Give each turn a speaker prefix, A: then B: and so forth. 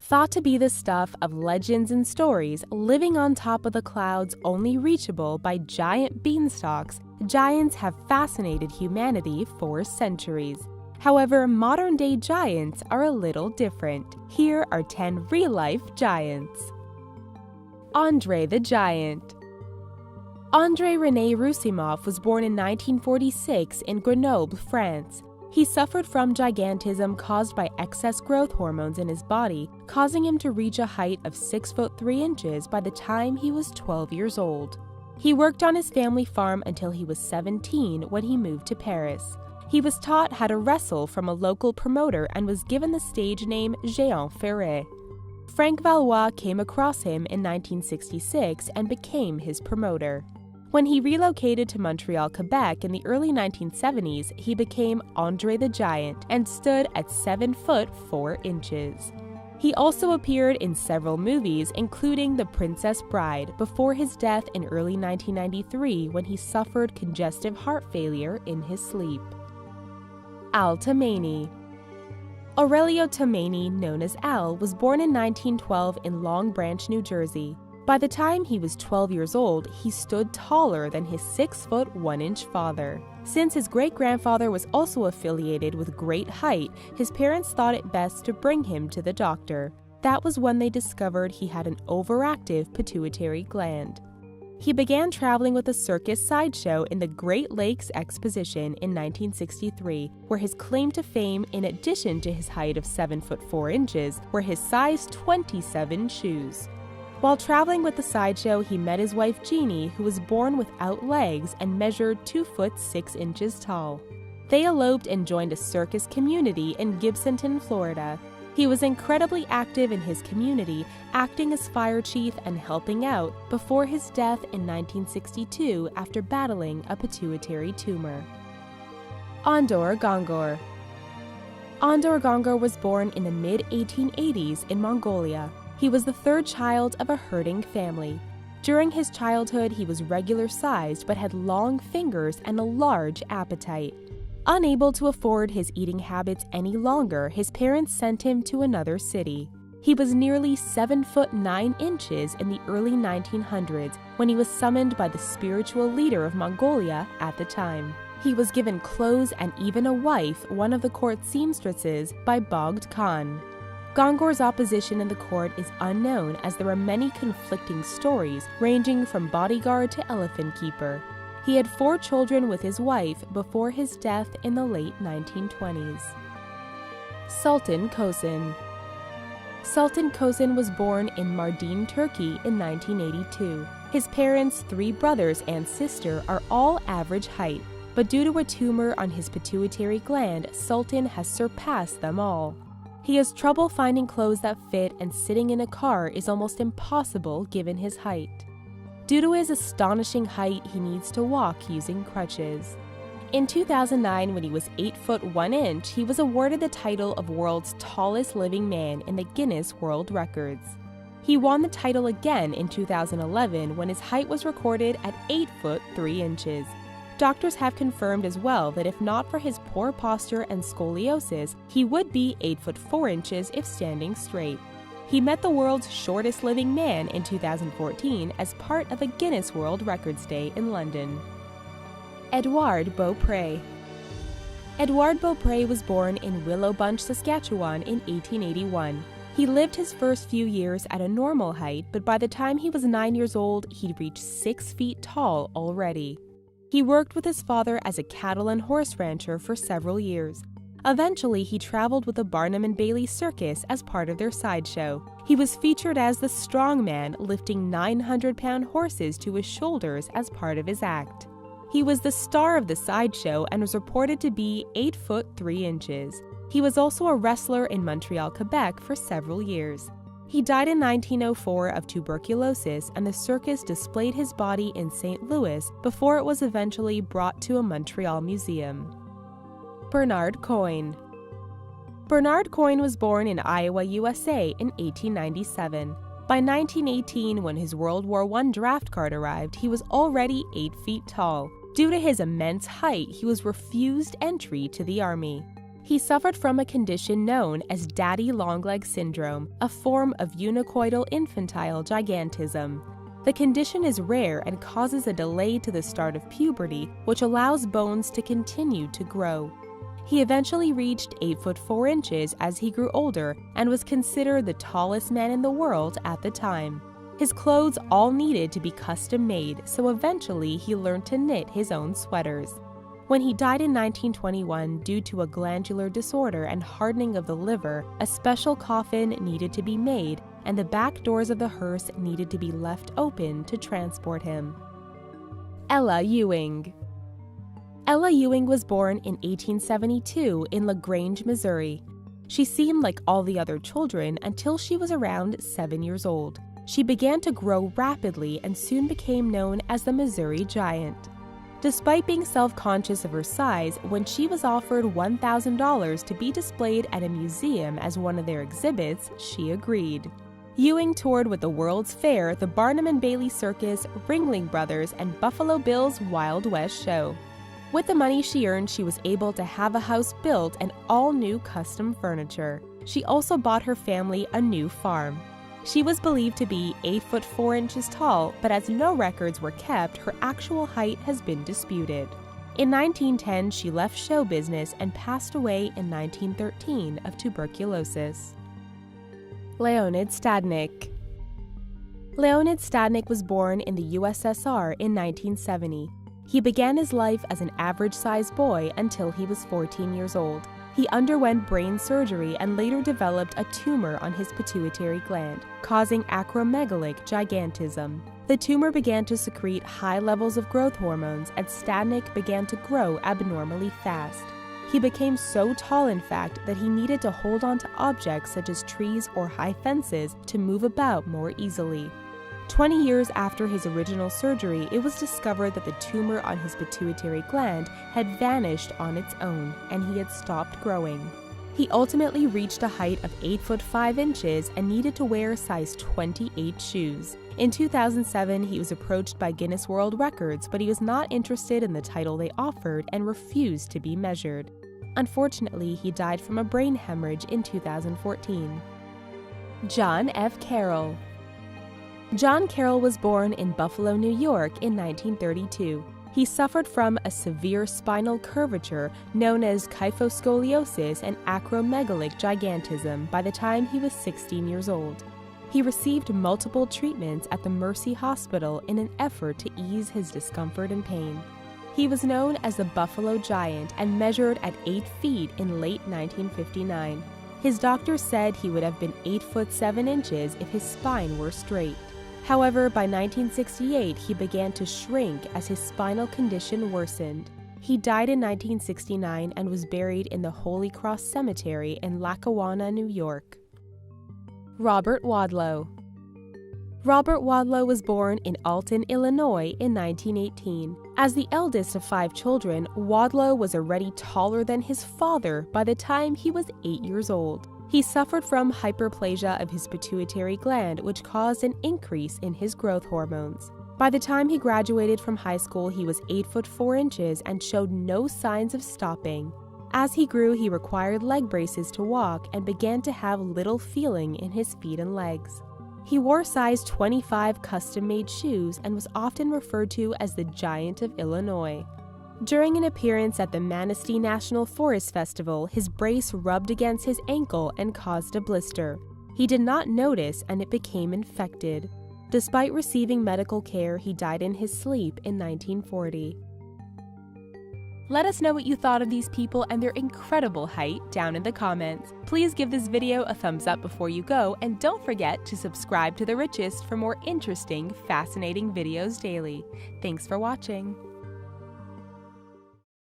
A: Thought to be the stuff of legends and stories, living on top of the clouds only reachable by giant beanstalks, giants have fascinated humanity for centuries. However, modern-day giants are a little different. Here are 10 real-life giants. Andre the Giant. André René Roussimoff was born in 1946 in Grenoble, France. He suffered from gigantism caused by excess growth hormones in his body, causing him to reach a height of 6 foot 3 inches by the time he was 12 years old. He worked on his family farm until he was 17 when he moved to Paris. He was taught how to wrestle from a local promoter and was given the stage name Géant Ferré. Frank Valois came across him in 1966 and became his promoter. When he relocated to Montreal, Quebec in the early 1970s, he became Andre the Giant and stood at 7 foot 4 inches. He also appeared in several movies, including The Princess Bride, before his death in early 1993 when he suffered congestive heart failure in his sleep. Al Tomaini. Aurelio Tomaini, known as Al, was born in 1912 in Long Branch, New Jersey. By the time he was 12 years old, he stood taller than his 6 foot 1 inch father. Since his great-grandfather was also affiliated with great height, his parents thought it best to bring him to the doctor. That was when they discovered he had an overactive pituitary gland. He began traveling with a circus sideshow in the Great Lakes Exposition in 1963, where his claim to fame, in addition to his height of 7 foot 4 inches, were his size 27 shoes. While traveling with the sideshow, he met his wife Jeannie, who was born without legs and measured 2 foot 6 inches tall. They eloped and joined a circus community in Gibsonton, Florida. He was incredibly active in his community, acting as fire chief and helping out before his death in 1962 after battling a pituitary tumor. Andor Gongor. Andor Gongor was born in the mid-1880s in Mongolia. He was the third child of a herding family. During his childhood, he was regular-sized but had long fingers and a large appetite. Unable to afford his eating habits any longer, his parents sent him to another city. He was nearly 7 foot 9 inches in the early 1900s when he was summoned by the spiritual leader of Mongolia at the time. He was given clothes and even a wife, one of the court seamstresses, by Bogd Khan. Gongor's opposition in the court is unknown, as there are many conflicting stories ranging from bodyguard to elephant keeper. He had 4 children with his wife before his death in the late 1920s. Sultan Kosin. Sultan Kosin was born in Mardin, Turkey in 1982. His parents, 3 brothers, and sister are all average height, but due to a tumor on his pituitary gland, Sultan has surpassed them all. He has trouble finding clothes that fit, and sitting in a car is almost impossible given his height. Due to his astonishing height, he needs to walk using crutches. In 2009, when he was 8 foot 1 inch, he was awarded the title of world's tallest living man in the Guinness World Records. He won the title again in 2011 when his height was recorded at 8 foot 3 inches. Doctors have confirmed as well that if not for his poor posture and scoliosis, he would be 8 foot 4 inches if standing straight. He met the world's shortest living man in 2014 as part of a Guinness World Records Day in London. Edouard Beaupré. Edouard Beaupré was born in Willowbunch, Saskatchewan in 1881. He lived his first few years at a normal height, but by the time he was 9 years old, he'd reached 6 feet tall already. He worked with his father as a cattle and horse rancher for several years. Eventually, he traveled with the Barnum and Bailey Circus as part of their sideshow. He was featured as the strongman, lifting 900-pound horses to his shoulders as part of his act. He was the star of the sideshow and was reported to be 8 foot 3 inches. He was also a wrestler in Montreal, Quebec for several years. He died in 1904 of tuberculosis, and the circus displayed his body in St. Louis before it was eventually brought to a Montreal museum. Bernard Coyne. Bernard Coyne was born in Iowa, USA in 1897. By 1918, when his World War I draft card arrived, he was already 8 feet tall. Due to his immense height, he was refused entry to the Army. He suffered from a condition known as daddy longleg syndrome, a form of unicoidal infantile gigantism. The condition is rare and causes a delay to the start of puberty, which allows bones to continue to grow. He eventually reached 8 foot 4 inches as he grew older and was considered the tallest man in the world at the time. His clothes all needed to be custom made, so eventually he learned to knit his own sweaters. When he died in 1921 due to a glandular disorder and hardening of the liver, a special coffin needed to be made and the back doors of the hearse needed to be left open to transport him. Ella Ewing. Ella Ewing was born in 1872 in LaGrange, Missouri. She seemed like all the other children until she was around 7 years old. She began to grow rapidly and soon became known as the Missouri Giant. Despite being self-conscious of her size, when she was offered $1,000 to be displayed at a museum as one of their exhibits, she agreed. Ewing toured with the World's Fair, the Barnum and Bailey Circus, Ringling Brothers, and Buffalo Bill's Wild West Show. With the money she earned, she was able to have a house built and all new custom furniture. She also bought her family a new farm. She was believed to be 8 foot 4 inches tall, but as no records were kept, her actual height has been disputed. In 1910, she left show business and passed away in 1913 of tuberculosis. Leonid Stadnik. Leonid Stadnik was born in the USSR in 1970. He began his life as an average-sized boy until he was 14 years old. He underwent brain surgery and later developed a tumor on his pituitary gland, causing acromegalic gigantism. The tumor began to secrete high levels of growth hormones, and Stadnik began to grow abnormally fast. He became so tall, in fact, that he needed to hold on to objects such as trees or high fences to move about more easily. 20 years after his original surgery, it was discovered that the tumor on his pituitary gland had vanished on its own, and he had stopped growing. He ultimately reached a height of 8 foot 5 inches and needed to wear size 28 shoes. In 2007, he was approached by Guinness World Records, but he was not interested in the title they offered and refused to be measured. Unfortunately, he died from a brain hemorrhage in 2014. John F. Carroll. John Carroll was born in Buffalo, New York in 1932. He suffered from a severe spinal curvature known as kyphoscoliosis and acromegalic gigantism by the time he was 16 years old. He received multiple treatments at the Mercy Hospital in an effort to ease his discomfort and pain. He was known as the Buffalo Giant and measured at 8 feet in late 1959. His doctor said he would have been 8 foot 7 inches if his spine were straight. However, by 1968, he began to shrink as his spinal condition worsened. He died in 1969 and was buried in the Holy Cross Cemetery in Lackawanna, New York. Robert Wadlow. Robert Wadlow was born in Alton, Illinois in 1918. As the eldest of 5 children, Wadlow was already taller than his father by the time he was 8 years old. He suffered from hyperplasia of his pituitary gland, which caused an increase in his growth hormones. By the time he graduated from high school, he was 8 foot 4 inches and showed no signs of stopping. As he grew, he required leg braces to walk and began to have little feeling in his feet and legs. He wore size 25 custom-made shoes and was often referred to as the Giant of Illinois. During an appearance at the Manistee National Forest Festival, his brace rubbed against his ankle and caused a blister. He did not notice and it became infected. Despite receiving medical care, he died in his sleep in 1940. Let us know what you thought of these people and their incredible height down in the comments. Please give this video a thumbs up before you go, and don't forget to subscribe to The Richest for more interesting, fascinating videos daily. Thanks for watching.